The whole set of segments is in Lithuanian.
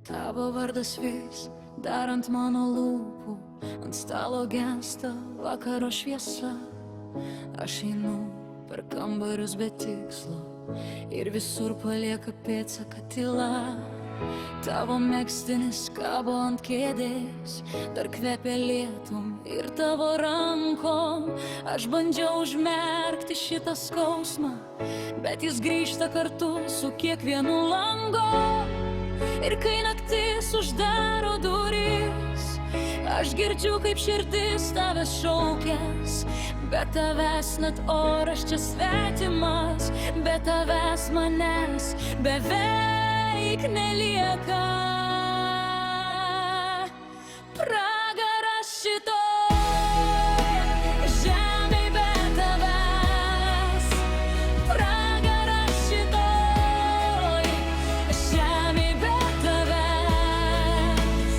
Tavo vardas vis dar ant mano lūpų, ant stalo gęsta vakaro šviesa. Aš einu per kambarius be tikslo ir visur palieka pėdsaką tyla. Tavo megztinis kabo ant kėdės, dar kvepia lietum ir tavo rankom. Aš bandžiau užmerkti šitą skausmą, bet jis grįžta kartu su kiekvienu langu. Ir kai naktis uždaro duris, aš girdžiu, kaip širdis tavęs šaukės. Be tavęs net oras čia svetimas, be tavęs manęs beveik nelieka. Pragaras šitoj žemėj be tavęs, pragaras šitoj žemėj be tavęs.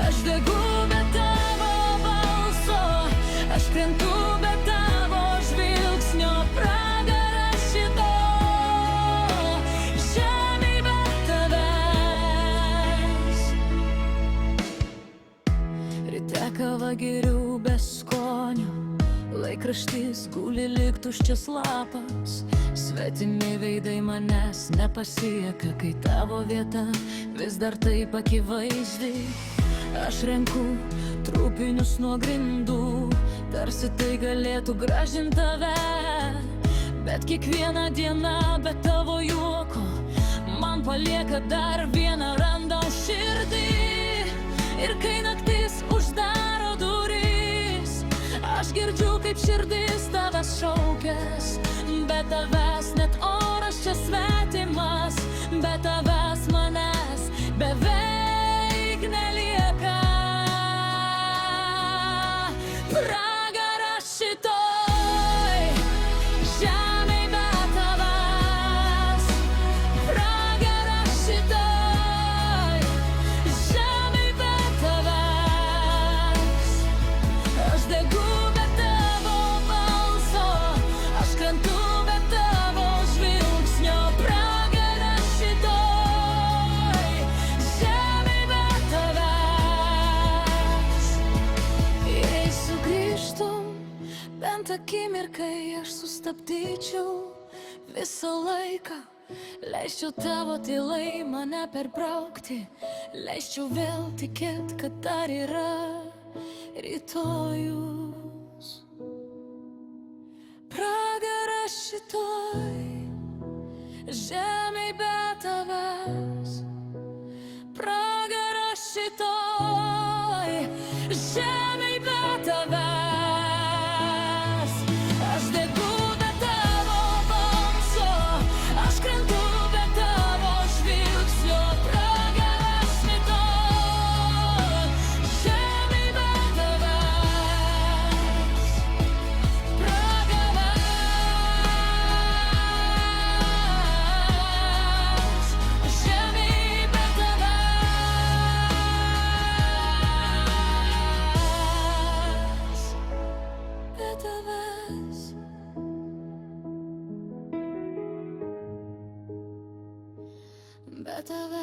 Aš degu be tavo balso, aš krentu be tavo žvilgsnio. Pragaras šitoj žemėj be tavęs. Ryte kava geriu be skonio, laikraštis guli lyg tuščias lapas. Svetimi veidai manęs nepasieka, kai tavo vieta vis dar taip akivaizdi. Aš renku trupinius nuo grindų, tarsi tai galėtų gražinti tave. Bet kiekviena diena be tavo juoko man palieka dar vieną randą širdį. Ir kai naktis uždaro duris, aš girdžiu, kaip širdis tavęs šaukės. Be tavęs net oras čia svetimas, be tavęs manęs beveik nelieka. Pragaras šitoj žemėj be tavęs, pragaras šitoj žemėj be tavęs. Aš degu be tavo balso, aš krentu be tavo žvilgsnio. Pragaras šitoj žemėj be tavęs. Jei sugrįžtum bent akimirkai, aš sustabdyčiau visą laiką. Leisčiau tavo tylai mane perbraukti, leisčiau vėl tikėt, kad dar yra rytojus. Pragaras šitoj žemėj be tavęs, pragaras šitoj žemėj be tavęs. Aš degu be tavo balso, aš krentu be tavo žvilgsnio. Pragaras šitoj žemėj be tavęs, pragaras žemėj be tavęs, be tavęs. Be tavęs.